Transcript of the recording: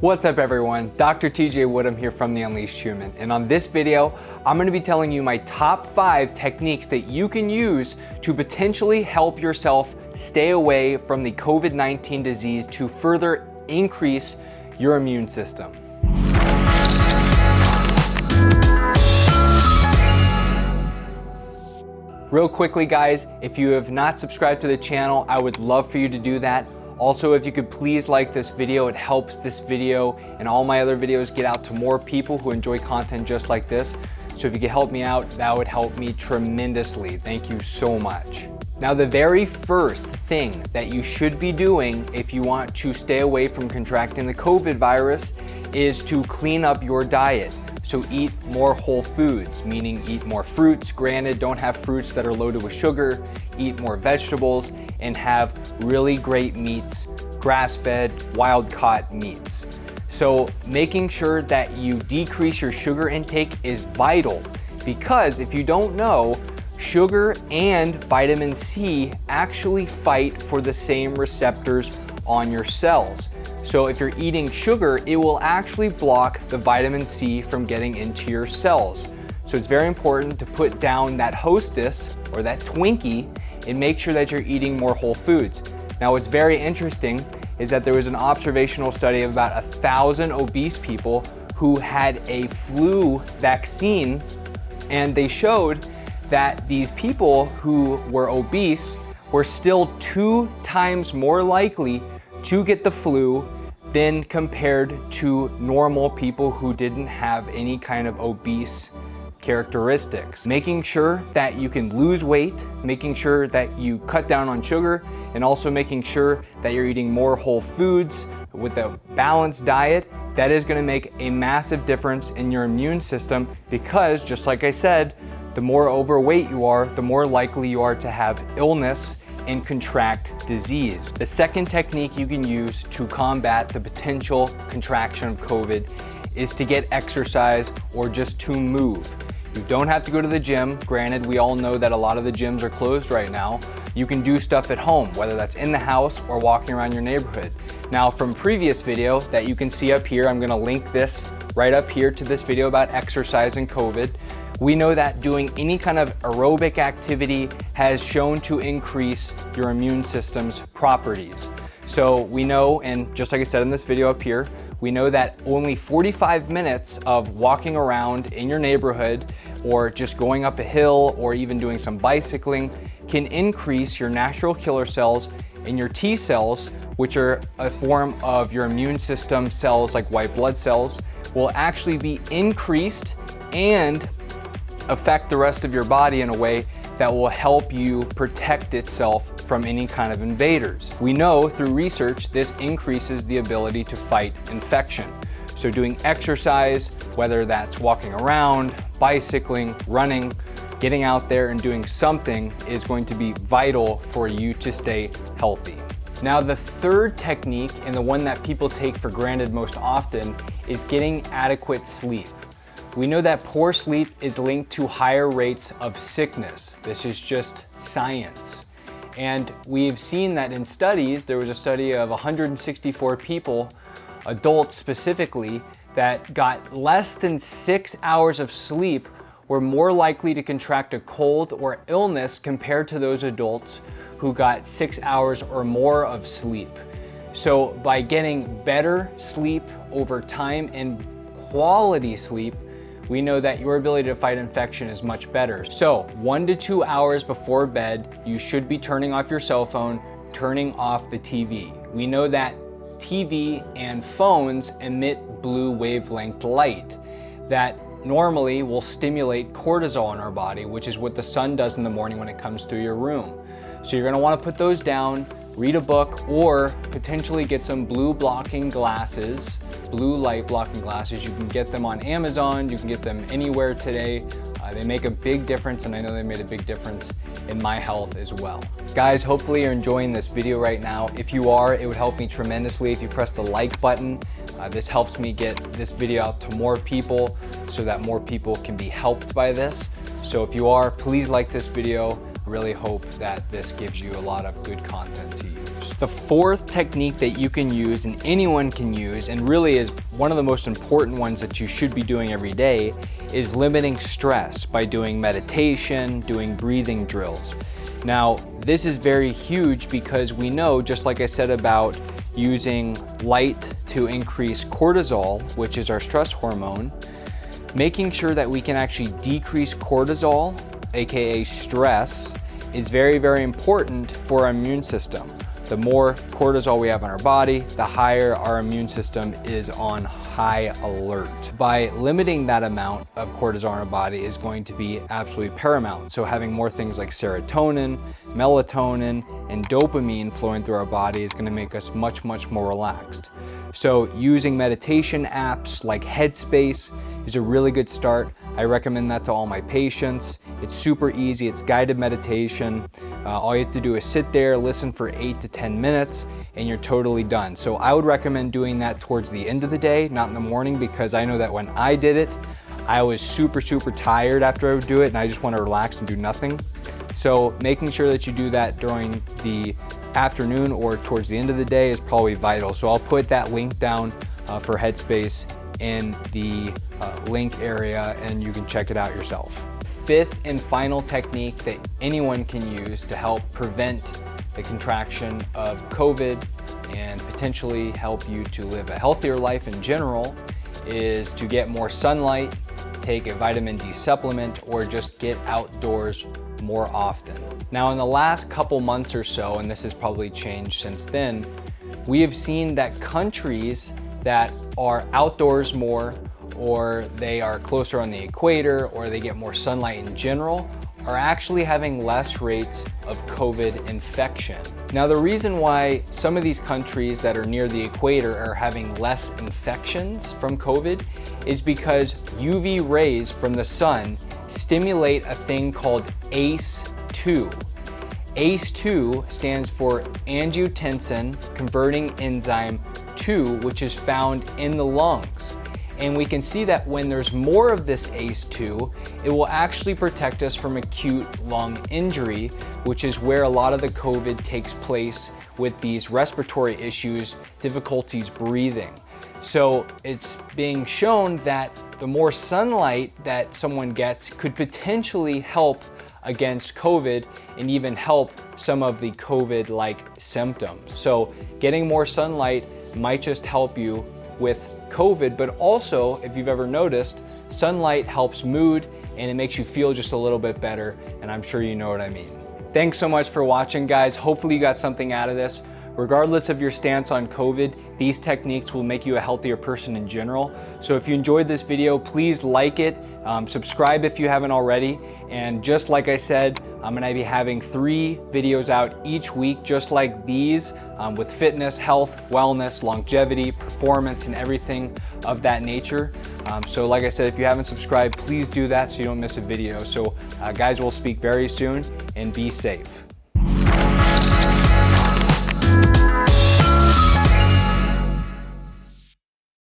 What's up everyone, Dr. TJ Woodham here from The Unleashed Human, and on this video, I'm going to be telling you my top 5 techniques that you can use to potentially help yourself stay away from the COVID-19 disease to further increase your immune system. Real quickly guys, if you have not subscribed to the channel, I would love for you to do that. Also, if you could please like this video, it helps this video and all my other videos get out to more people who enjoy content just like this. So if you could help me out, that would help me tremendously. Thank you so much. Now, the very first thing that you should be doing if you want to stay away from contracting the COVID virus is to clean up your diet. So eat more whole foods, meaning eat more fruits. Granted, don't have fruits that are loaded with sugar. Eat more vegetables and have really great meats, grass-fed, wild-caught meats. So making sure that you decrease your sugar intake is vital because if you don't know, sugar and vitamin C actually fight for the same receptors on your cells. So if you're eating sugar, it will actually block the vitamin C from getting into your cells. So it's very important to put down that Hostess or that Twinkie and make sure that you're eating more whole foods. Now what's very interesting is that there was an observational study of about 1,000 obese people who had a flu vaccine, and they showed that these people who were obese were still 2 times more likely to get the flu than compared to normal people who didn't have any kind of obese characteristics. Making sure that you can lose weight, making sure that you cut down on sugar, and also making sure that you're eating more whole foods with a balanced diet, that is going to make a massive difference in your immune system because, just like I said, the more overweight you are, the more likely you are to have illness and contract disease. The second technique you can use to combat the potential contraction of COVID is to get exercise or just to move. You don't have to go to the gym. Granted, we all know that a lot of the gyms are closed right now. You can do stuff at home, whether that's in the house or walking around your neighborhood. Now, from previous video that you can see up here, I'm gonna link this right up here to this video about exercise and COVID. We know that doing any kind of aerobic activity has shown to increase your immune system's properties. So we know, and just like I said in this video up here, we know that only 45 minutes of walking around in your neighborhood or just going up a hill or even doing some bicycling can increase your natural killer cells and your T cells, which are a form of your immune system cells like white blood cells, will actually be increased and affect the rest of your body in a way that will help you protect itself from any kind of invaders. We know through research this increases the ability to fight infection. So doing exercise, whether that's walking around, bicycling, running, getting out there and doing something is going to be vital for you to stay healthy. Now the third technique, and the one that people take for granted most often, is getting adequate sleep. We know that poor sleep is linked to higher rates of sickness. This is just science. And we've seen that in studies, there was a study of 164 people, adults specifically, that got less than 6 hours of sleep were more likely to contract a cold or illness compared to those adults who got 6 hours or more of sleep. So by getting better sleep over time and quality sleep, we know that your ability to fight infection is much better. So 1 to 2 hours before bed, you should be turning off your cell phone, turning off the TV. We know that TV and phones emit blue wavelength light that normally will stimulate cortisol in our body, which is what the sun does in the morning when it comes through your room. So you're gonna wanna put those down, read a book, or potentially get some blue blocking glasses, blue light blocking glasses. You can get them on Amazon, you can get them anywhere today. They make a big difference, and I know they made a big difference in my health as well. Guys, hopefully you're enjoying this video right now. If you are, it would help me tremendously if you press the like button. This helps me get this video out to more people so that more people can be helped by this. So if you are, please like this video. I really hope that this gives you a lot of good content to use. The fourth technique that you can use and anyone can use, and really is one of the most important ones that you should be doing every day, is limiting stress by doing meditation, doing breathing drills. Now, this is very huge because we know, just like I said about using light to increase cortisol, which is our stress hormone, making sure that we can actually decrease cortisol, aka stress, is very, very important for our immune system. The more cortisol we have in our body, the higher our immune system is on high alert. By limiting that amount of cortisol in our body is going to be absolutely paramount. So having more things like serotonin, melatonin, and dopamine flowing through our body is going to make us much, much more relaxed. So using meditation apps like Headspace is a really good start. I recommend that to all my patients. It's super easy, it's guided meditation. All you have to do is sit there, listen for 8 to 10 minutes, and you're totally done. So I would recommend doing that towards the end of the day, not in the morning, because I know that when I did it, I was super, super tired after I would do it, and I just want to relax and do nothing. So making sure that you do that during the afternoon or towards the end of the day is probably vital. So I'll put that link down for Headspace in the link area, and you can check it out yourself. Fifth and final technique that anyone can use to help prevent the contraction of COVID and potentially help you to live a healthier life in general is to get more sunlight, take a vitamin D supplement, or just get outdoors more often. Now, in the last couple months or so, and this has probably changed since then, we have seen that countries that are outdoors more, or they are closer on the equator, or they get more sunlight in general, are actually having less rates of COVID infection. Now, the reason why some of these countries that are near the equator are having less infections from COVID is because UV rays from the sun stimulate a thing called ACE2. ACE2 stands for angiotensin converting enzyme 2, which is found in the lungs. And we can see that when there's more of this ACE2, it will actually protect us from acute lung injury, which is where a lot of the COVID takes place with these respiratory issues, difficulties breathing. So it's being shown that the more sunlight that someone gets could potentially help against COVID and even help some of the COVID-like symptoms. So getting more sunlight might just help you with COVID, but also, if you've ever noticed, sunlight helps mood and it makes you feel just a little bit better, and I'm sure you know what I mean. Thanks so much for watching, guys. Hopefully you got something out of this. Regardless of your stance on COVID, these techniques will make you a healthier person in general. So if you enjoyed this video, please like it, subscribe if you haven't already, and just like I said, I'm gonna be having 3 videos out each week just like these with fitness, health, wellness, longevity, performance, and everything of that nature. So like I said, if you haven't subscribed, please do that so you don't miss a video. So guys, we'll speak very soon, and be safe.